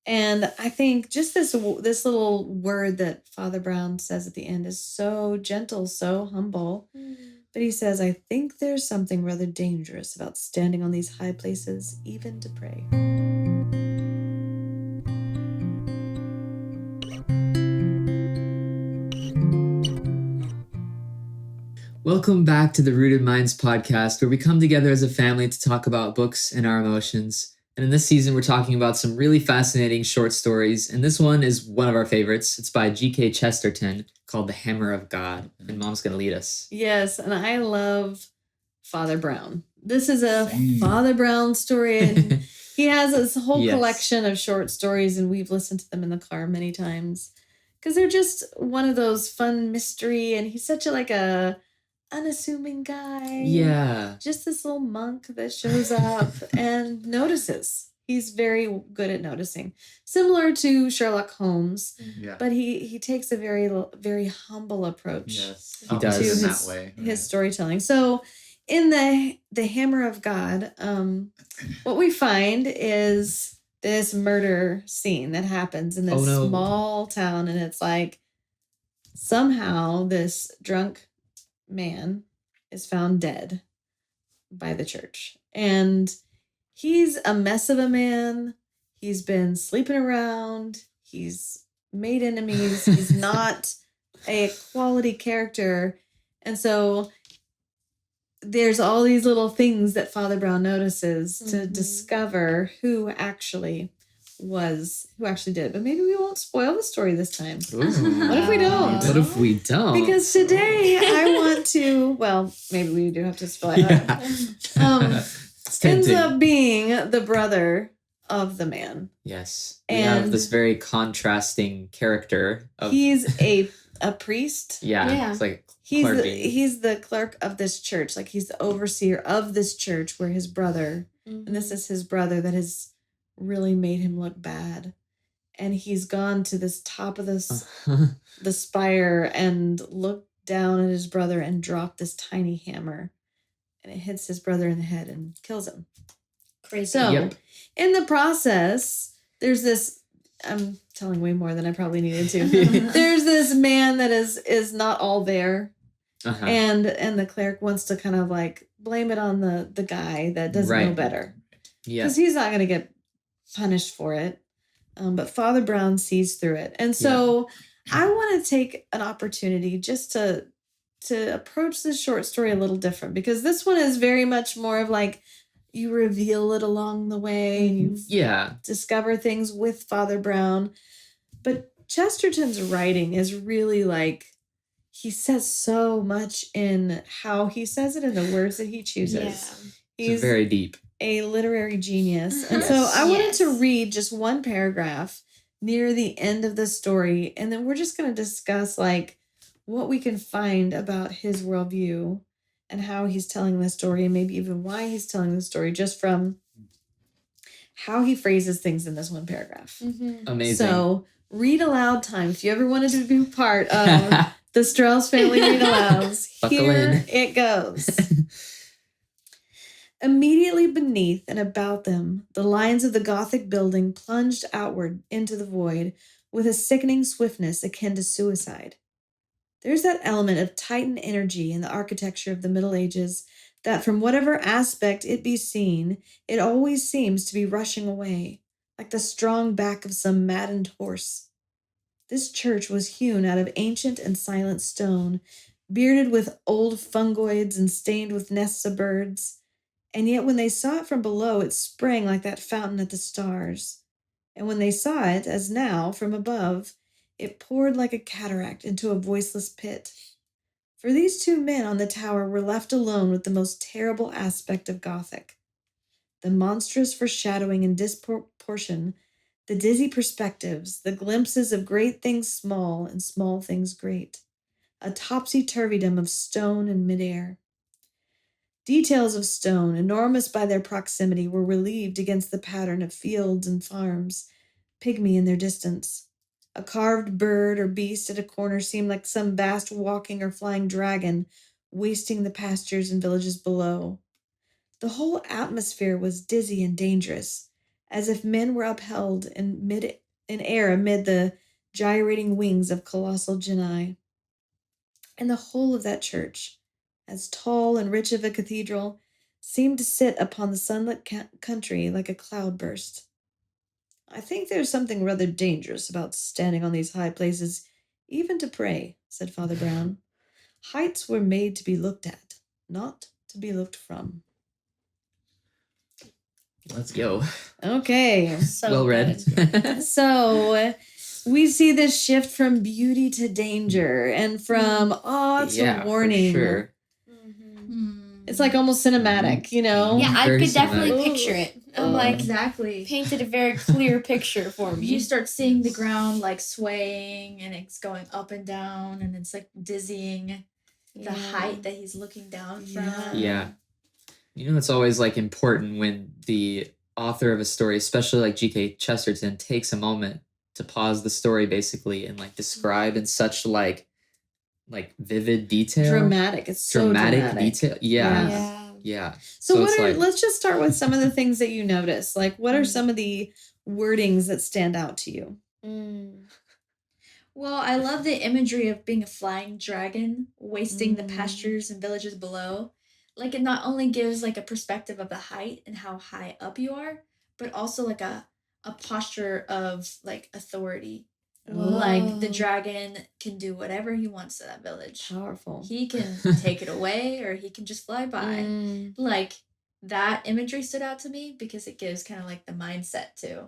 And I think just this little word that Father Brown says at the end is so gentle, so humble. But he says, I think there's something rather dangerous about standing on these high places, even to pray. Welcome back to the Rooted Minds podcast, where we come together as a family to talk about books and our emotions. And in this season, we're talking about some really fascinating short stories. And this one is one of our favorites. It's by G.K. Chesterton, called The Hammer of God. And Mom's going to lead us. Yes, and I love Father Brown. This is a Father Brown story. And he has this whole collection of short stories, and we've listened to them in the car many times. Because they're just one of those fun mystery, and he's such a unassuming guy. Yeah. Just this little monk that shows up and notices. He's very good at noticing. Similar to Sherlock Holmes. Yeah. But he takes a very humble approach. Yes. He does to that way. His storytelling. So in the Hammer of God, what we find is this murder scene that happens in this small town, and it's like somehow this drunk man is found dead by the church, and he's a mess of a man. He's been sleeping around. He's made enemies. He's not a quality character. And so there's all these little things that Father Brown notices to discover who actually did it. But maybe we won't spoil the story this time. Ooh. What if we don't? What if we don't? Because today I want to, well, maybe we do have to spoil it. Ends up being the brother of the man. Yes. We have this very contrasting character. He's a priest. Yeah. It's like he's the clerk of this church. Like he's the overseer of this church where his brother, and this is his brother that has really made him look bad. And he's gone to this top of the spire and looked down at his brother and dropped this tiny hammer. And it hits his brother in the head and kills him. Crazy. So, in the process, there's this, I'm telling way more than I probably needed to. There's this man that is not all there. And the cleric wants to kind of like blame it on the guy that doesn't know better. Yeah. Because he's not going to get punished for it. But Father Brown sees through it. And so I want to take an opportunity just to approach this short story a little different, because this one is very much more of like you reveal it along the way and you discover things with Father Brown. But Chesterton's writing is really like, he says so much in how he says it and the words that he chooses. Yeah. He's very deep. A literary genius. And so I wanted to read just one paragraph near the end of the story, and then we're just going to discuss like what we can find about his worldview and how he's telling the story, and maybe even why he's telling the story, just from how he phrases things in this one paragraph. Amazing. So read aloud time. If you ever wanted to be part of the Strauss family read alouds, here it goes. Immediately beneath and about them, the lines of the Gothic building plunged outward into the void with a sickening swiftness akin to suicide. There's that element of Titan energy in the architecture of the Middle Ages that, from whatever aspect it be seen, it always seems to be rushing away, like the strong back of some maddened horse. This church was hewn out of ancient and silent stone, bearded with old fungoids and stained with nests of birds. And yet when they saw it from below, it sprang like that fountain at the stars. And when they saw it, as now, from above, it poured like a cataract into a voiceless pit. For these two men on the tower were left alone with the most terrible aspect of Gothic. The monstrous foreshadowing and disproportion, the dizzy perspectives, the glimpses of great things small and small things great. A topsy-turvydom of stone and midair. Details of stone, enormous by their proximity, were relieved against the pattern of fields and farms, pygmy in their distance. A carved bird or beast at a corner seemed like some vast walking or flying dragon, wasting the pastures and villages below. The whole atmosphere was dizzy and dangerous, as if men were upheld in air amid the gyrating wings of colossal genii. And the whole of that church, as tall and rich of a cathedral, seemed to sit upon the sunlit country like a cloudburst. I think there's something rather dangerous about standing on these high places, even to pray, said Father Brown. Heights were made to be looked at, not to be looked from. Let's go. Okay. So Well read. good. So we see this shift from beauty to danger and from awe to warning. For sure. It's like almost cinematic, you know? Yeah, I Very could definitely cinematic. picture it. I'm like, Exactly. painted a very clear picture for me. You start seeing the ground like swaying and it's going up and down and it's like dizzying the height that he's looking down from. Yeah. You know, it's always like important when the author of a story, especially like G.K. Chesterton, takes a moment to pause the story basically and like describe in such like vivid detail. Dramatic. It's so dramatic. detail. Yeah. Yeah. So it's like, let's just start with some of the things that you notice. Like, what are some of the wordings that stand out to you? Well, I love the imagery of being a flying dragon, wasting the pastures and villages below. Like, it not only gives like a perspective of the height and how high up you are, but also like a posture of like authority. Like the dragon can do whatever he wants to that village. Powerful. He can take it away or he can just fly by. Like, that imagery stood out to me because it gives kind of like the mindset too.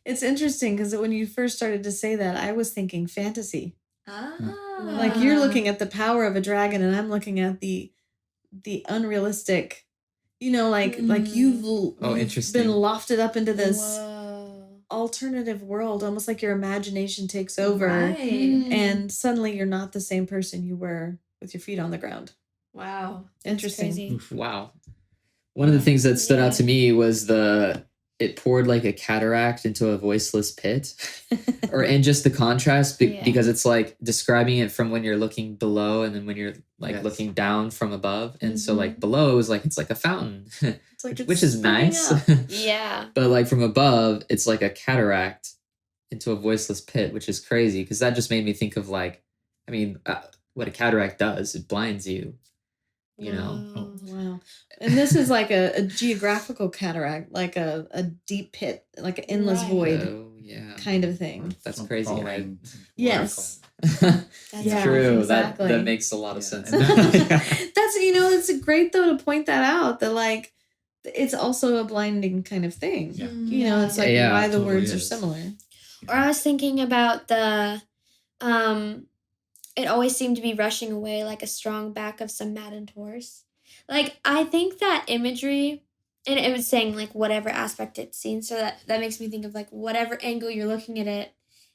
It's interesting because when you first started to say that, I was thinking fantasy. Like, you're looking at the power of a dragon and I'm looking at the unrealistic, you know, like you've interesting. been lofted up into this alternative world, almost like your imagination takes over, and suddenly you're not the same person you were with your feet on the ground. Wow. Interesting. Wow. One of the things that stood out to me was it poured like a cataract into a voiceless pit, and just the contrast because it's like describing it from when you're looking below and then when you're like looking down from above. And so like below is like, it's like a fountain, It's like which is nice. Yeah. But like from above, it's like a cataract into a voiceless pit, which is crazy. Cause that just made me think of like, I mean, what a cataract does, it blinds you, you know? Wow. And this is like a geographical cataract, like a deep pit, like an endless void kind of thing. That's crazy. Yes. That's true. Exactly. That makes a lot of sense. That's, you know, it's great though to point that out, that like it's also a blinding kind of thing. Yeah. You know, it's like why the totally words are is. similar. Or I was thinking about it always seemed to be rushing away like a strong back of some maddened horse. Like, I think that imagery, and it was saying like whatever aspect it's seen, so that makes me think of like whatever angle you're looking at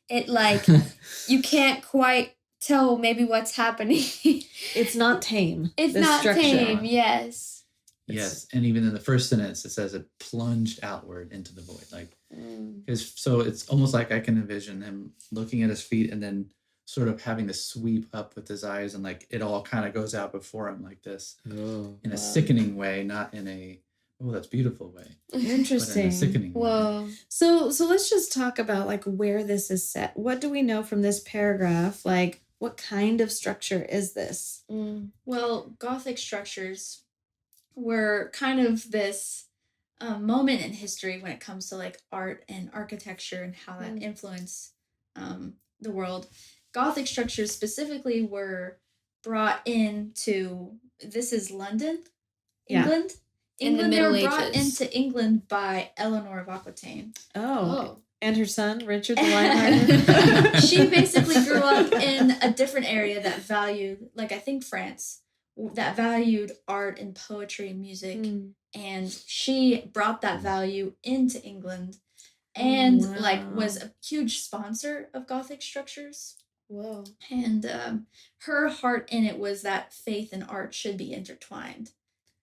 it like you can't quite tell maybe what's happening. It's not tame. It's the not structure. tame, yes. Yes, and even in the first sentence, it says it plunged outward into the void. Like, so it's almost like I can envision him looking at his feet and then sort of having to sweep up with his eyes, and like it all kind of goes out before him like this, in a sickening way, not in a that's beautiful way, but in Interesting. a sickening way. Whoa. So let's just talk about like where this is set. What do we know from this paragraph? Like, what kind of structure is this? Well, Gothic structures were kind of this moment in history when it comes to like art and architecture and how that influenced the world. Gothic structures specifically were brought into, this is London, England. In the England, they Middle were brought Ages. into England by Eleanor of Aquitaine. Oh. And her son, Richard the Lionhearted. She basically grew up in a different area that valued, like I think France, that valued art and poetry and music. And she brought that value into England and like was a huge sponsor of Gothic structures. Whoa. And her heart in it was that faith and art should be intertwined.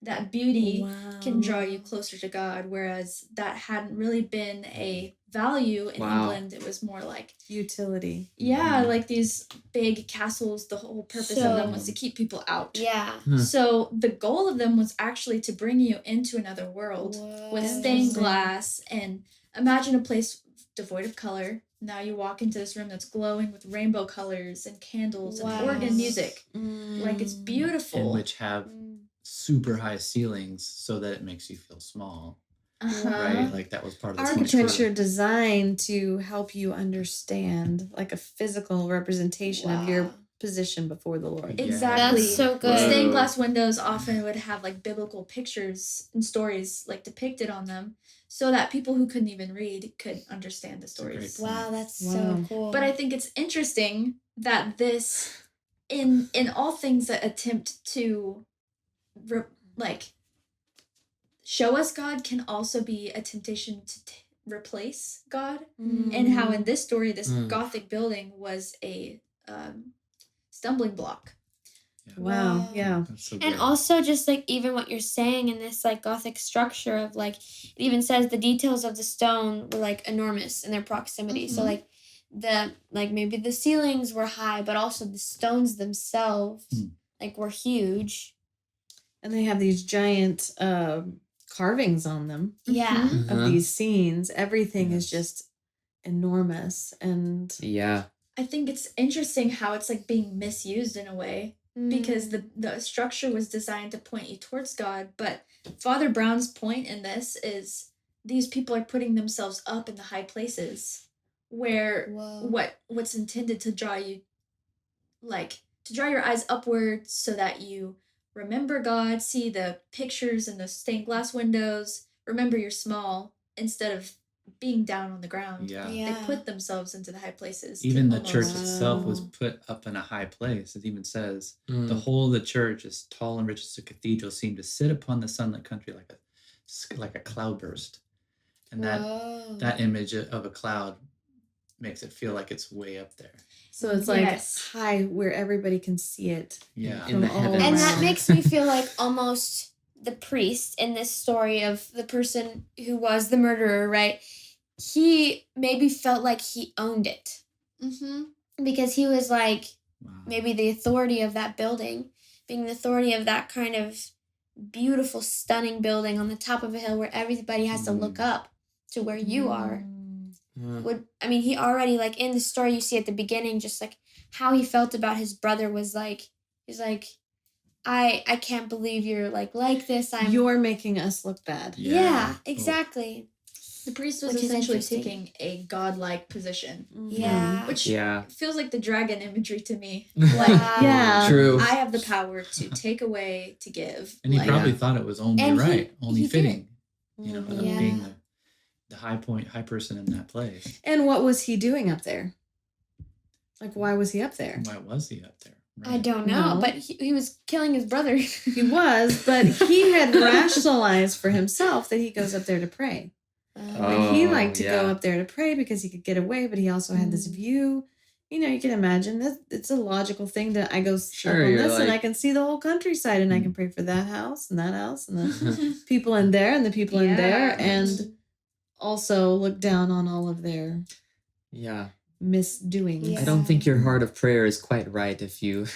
That beauty can draw you closer to God, whereas that hadn't really been a value in England. It was more like utility. Yeah, like these big castles, the whole purpose of them was to keep people out. Yeah. So the goal of them was actually to bring you into another world with stained glass and imagine a place devoid of color. Now you walk into this room that's glowing with rainbow colors and candles and organ music. Like, it's And beautiful. which have super high ceilings so that it makes you feel small. Uh-huh. Right? Like, that was part of the point Architecture too. designed to help you understand, like a physical representation of your position before the Lord. Yeah. Exactly. That's so good. Whoa. Stained glass windows often would have like biblical pictures and stories like depicted on them, so that people who couldn't even read could understand the a great stories. point. Wow, that's Wow. so cool. But I think it's interesting that this, in all things that attempt to, like, show us God, can also be a temptation to replace God. And how in this story, this Gothic building was a stumbling block. Wow. Yeah. That's so And good. also just like even what you're saying in this like Gothic structure of like, it even says the details of the stone were like enormous in their proximity. So like maybe the ceilings were high, but also the stones themselves like were huge. And they have these giant carvings on them Yeah. of these scenes. Everything is just enormous. And Yeah. I think it's interesting how it's like being misused in a way, because the structure was designed to point you towards God, but Father Brown's point in this is these people are putting themselves up in the high places where what's intended to draw you, like to draw your eyes upwards so that you remember God, see the pictures in the stained glass windows, remember you're small instead of being down on the ground. Yeah. They put themselves into the high places. to Even the almost- church itself was Wow. put up in a high place. It even says the whole of the church is tall and rich as a cathedral, seemed to sit upon the sunlit country like a cloudburst. And that image of a cloud makes it feel like it's way up there. so it's like high where everybody can see it. Yeah. In the From all heavens. And that around. makes me feel like almost the priest in this story of the person who was the murderer, right? He maybe felt like he owned it. Because he was like Wow. maybe the authority of that building, being the authority of that kind of beautiful, stunning building on the top of a hill where everybody has to look up to where you are. He already, like in the story you see at the beginning, just like how he felt about his brother was like, he's like, I can't believe you're like this. You're making us look bad. Yeah, exactly. The priest was Which is essentially interesting. taking a godlike position, Yeah. which Yeah. feels like the dragon imagery to me. Like, Yeah. True. I have the power to take away, to give. And he like, probably thought it was only And he- right, only he fitting. did. You know, of Yeah. being the high person in that place. And what was he doing up there? Like, why was he up there? Why was he up there? I don't know, No. but he was killing his brother. He was, but he had rationalized for himself that he goes up there to pray. Like he liked to go up there to pray because he could get away, but he also had this view. You know, you can imagine that it's a logical thing to I go up on this and I can see the whole countryside and I can pray for that house and the people in there and the people in there and also look down on all of their misdoings. I don't think your heart of prayer is quite right if you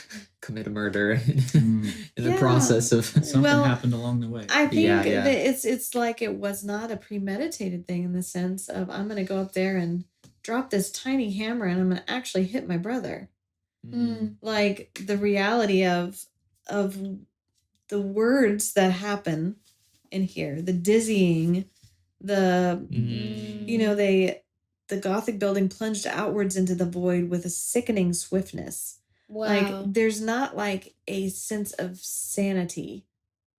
commit a murder in the process of something happened along the way. I think that it's like it was not a premeditated thing in the sense of I'm going to go up there and drop this tiny hammer and I'm going to actually hit my brother. Like the reality of the words that happen in here, the dizzying, the Gothic building plunged outwards into the void with a sickening swiftness. Wow. Like, there's not, like, a sense of sanity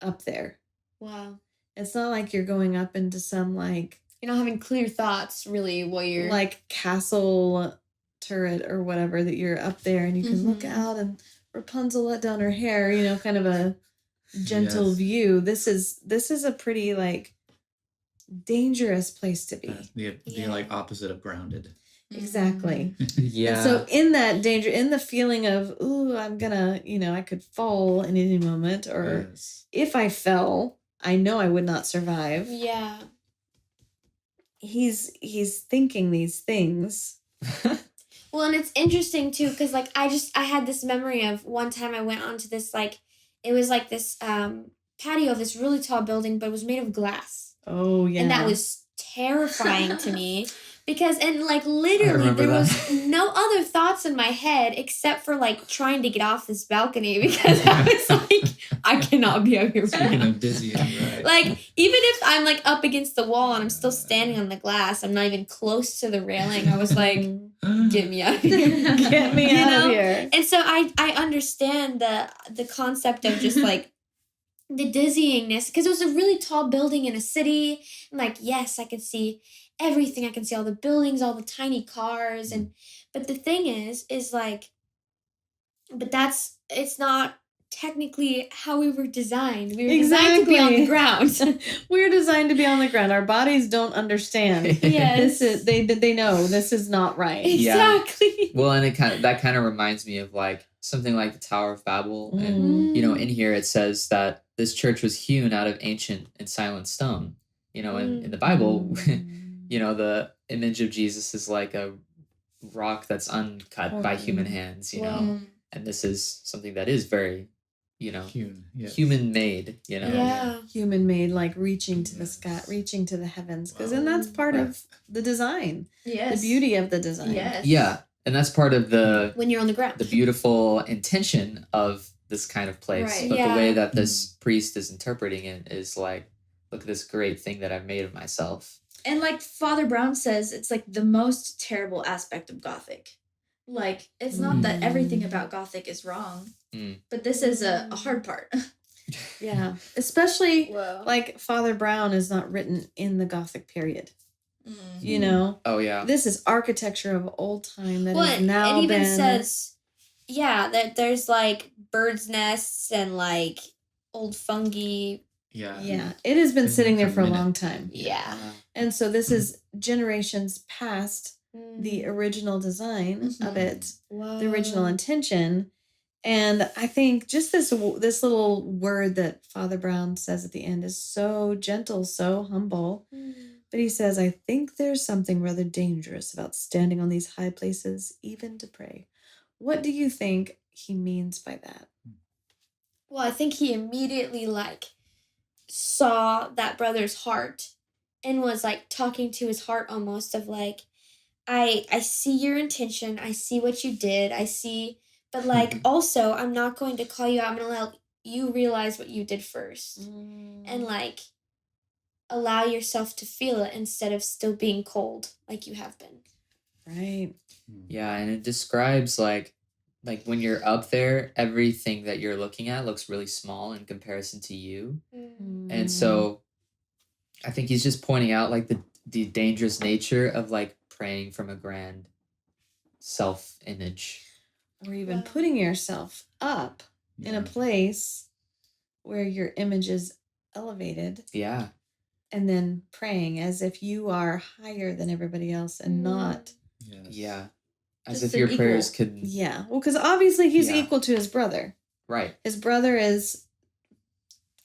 up there. Wow. It's not like you're going up into some, like... You're not having clear thoughts, really, while you're... Like, castle turret or whatever, that you're up there and you can look out and Rapunzel let down her hair, you know, kind of a gentle view. This is a pretty, like... dangerous place to be. The like opposite of grounded. Exactly. Yeah. And so in that danger, in the feeling of, ooh, I'm gonna, I could fall in any moment, or if I fell, I know I would not survive. Yeah. He's thinking these things. Well, and it's interesting too, because like I had this memory of one time I went onto this it was like this patio of this really tall building, but it was made of glass. Oh yeah. And that was terrifying to me because, and like literally remember there that. was no other thoughts in my head except for like trying to get off this balcony because I was like, I cannot be up here. Speaking of dizzying, right? Like, even if I'm like up against the wall and I'm still standing on the glass, I'm not even close to the railing. I was like, get me out of here. Get me You out know? of here. And so I understand the concept of just like the dizzyingness because it was a really tall building in a city. And like, yes, I could see everything. I can see all the buildings, all the tiny cars, and but the thing is like, but it's not technically how we were designed. We were designed to be on the ground. We're designed to be on the ground. Our bodies don't understand. Yes. This is they know this is not right. Exactly. Well, and that kind of reminds me of like something like the Tower of Babel, and you know, in here it says that this church was hewn out of ancient and silent stone. You know, in the Bible, you know, the image of Jesus is like a rock that's uncut by human hands. You know, and this is something that is very, you know, human made. You know, Yeah. Human made, like reaching to the sky, reaching to the heavens, because then that's part of the design. Yes. The beauty of the design. Yes. Yeah, and that's part of the When you're on the ground. the beautiful intention of this kind of place. Right. But the way Yeah. that this priest is interpreting it is like, look at this great thing that I've made of myself. And like Father Brown says, it's like the most terrible aspect of Gothic. Like, it's not that everything about Gothic is wrong, but this is a hard part. Yeah. Especially Whoa. like Father Brown is not written in the Gothic period. You know? Oh yeah. This is architecture of old time that Well, has now it even been says, yeah, that there's like birds' nests and like old fungi. Yeah. Yeah. It has been Been sitting there for for a a long minute. time. Yeah. And so this is generations past the Mm. original design of it, Whoa. the original intention. And I think just this little word that Father Brown says at the end is so gentle, so humble. But he says, I think there's something rather dangerous about standing on these high places, even to pray. What do you think he means by that? Well, I think he immediately like saw that brother's heart and was like talking to his heart almost of like, I see your intention, I see what you did, I see, but like also I'm not going to call you out. I'm gonna let you realize what you did first. And like allow yourself to feel it instead of still being cold like you have been. Right. Yeah, and it describes like when you're up there, everything that you're looking at looks really small in comparison to you. And so I think he's just pointing out like the dangerous nature of like praying from a grand self-image. Or even Wow. putting yourself up in a place where your image is elevated. Yeah. And then praying as if you are higher than everybody else and not. Yes. Yeah. As Just if your an prayers equal. could Yeah. Well, because obviously he's Yeah. equal to his brother. right. His brother is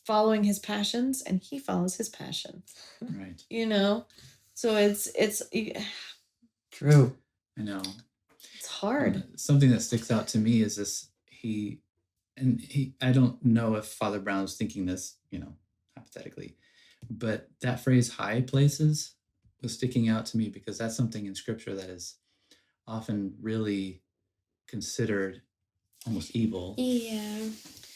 following his passions and he follows his passion. Right. You know? So it's True. I know. it's hard. Something that sticks out to me is this. I don't know if Father Brown was thinking this, hypothetically, but that phrase "high places" was sticking out to me because that's something in Scripture that is often really considered almost evil. Yeah.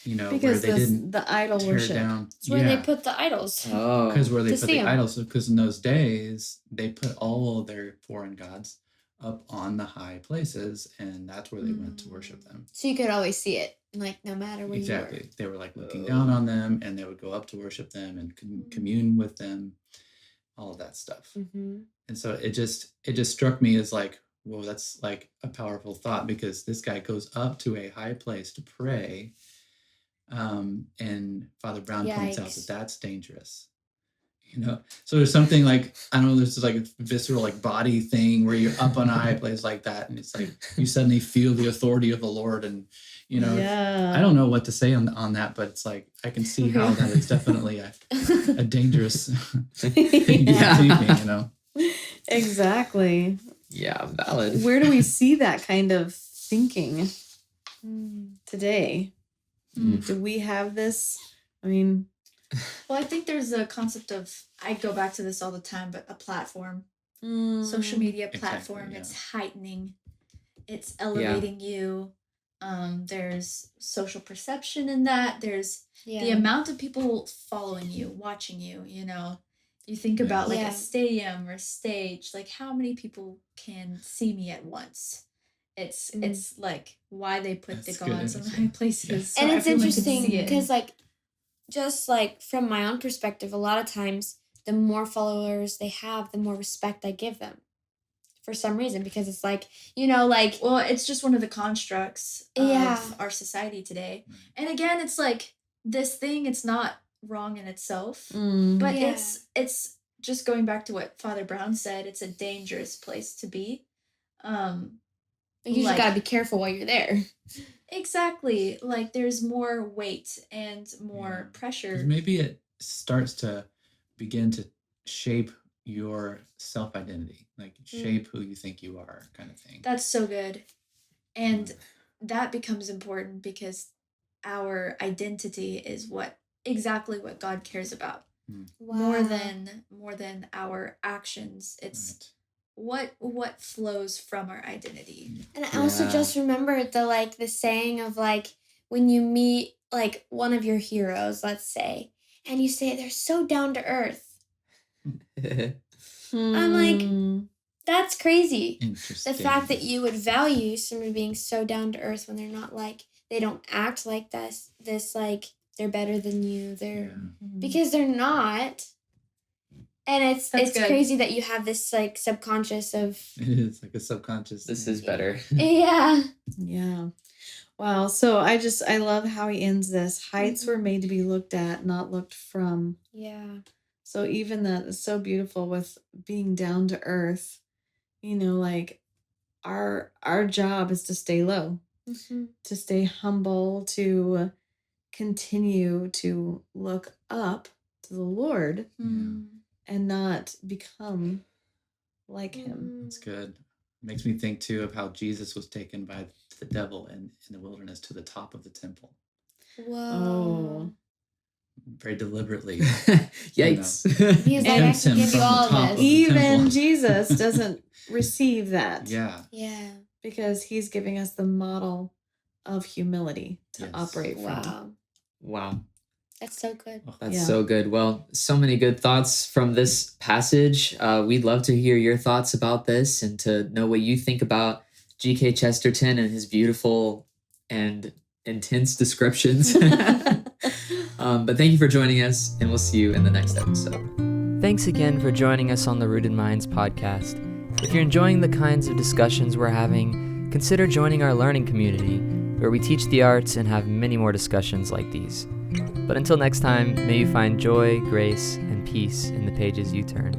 Because where they didn't the idol tear worship. down. It's where they put the idols. Oh. Because where they to put see the 'em. idols, because in those days they put all their foreign gods up on the high places, and that's where they went to worship them. So you could always see it, like no matter where Exactly. They were like looking down on them, and they would go up to worship them and commune with them, all of that stuff. Mm-hmm. And so it just struck me as like, whoa, that's like a powerful thought, because this guy goes up to a high place to pray, and Father Brown points out Yikes. that that's dangerous. So there's something like, I don't know, there's this like a visceral like body thing where you're up on a high place like that, and it's like you suddenly feel the authority of the Lord, and Yeah. I don't know what to say on that, but it's like I can see how that is definitely a dangerous thing to think, Exactly. Yeah, valid. Where do we see that kind of thinking today? Do we have this? I mean, Well, I think there's a concept of, I go back to this all the time, but a platform, social media Exactly, platform, yeah. it's heightening, it's elevating you. There's social perception in that. There's the amount of people following you, watching you, you think about like Yeah. a stadium or a stage, like how many people can see me at once. It's like why they put That's the good gods in image, high yeah. places. So And it's everyone can interesting see it. because, like, just like from my own perspective, a lot of times the more followers they have, the more respect I give them for some reason, because it's like, like, Well, it's just one of the constructs Yeah. of our society today. Right. And again, it's like this thing, it's not wrong in itself, Mm. but Yeah. it's just going back to what Father Brown said, it's a dangerous place to be. you just like- gotta be careful while you're there. Exactly. Like there's more weight and more Yeah. pressure. 'Cause maybe it starts to begin to shape your self-identity, like shape who you think you are, kind of thing. That's so good. And that becomes important because our identity is exactly what God cares about. More than our actions. It's what flows from our identity. And I also Yeah. just remembered the saying of like when you meet like one of your heroes, let's say, and you say they're so down to earth. I'm like, Hmm. that's crazy. Interesting. The fact that you would value somebody being so down to earth when they're not like, they don't act like this like they're better than you. They're because they're not. And it's That's good. crazy that you have this like subconscious of It is like a subconscious. This is better. yeah. Yeah. Wow. So I love how he ends this. Heights were made to be looked at, not looked from. Yeah. So even that is so beautiful with being down to earth. Like our job is to stay low, to stay humble, to continue to look up to the Lord and not become like him. That's good. Makes me think too of how Jesus was taken by the devil in the wilderness to the top of the temple, Whoa. Oh. very deliberately. Yikes. He's like, I Tempts can him give from you the all top of this. the Even temple. Jesus doesn't receive that. Yeah. Yeah. Because he's giving us the model of humility to Yes. operate from. Wow. Wow. That's so good. That's Yeah. so good. Well, so many good thoughts from this passage. We'd love to hear your thoughts about this and to know what you think about G.K. Chesterton and his beautiful and intense descriptions. But thank you for joining us, and we'll see you in the next episode. Thanks again for joining us on the Rooted Minds podcast. If you're enjoying the kinds of discussions we're having, consider joining our learning community, where we teach the arts and have many more discussions like these. But until next time, may you find joy, grace, and peace in the pages you turn.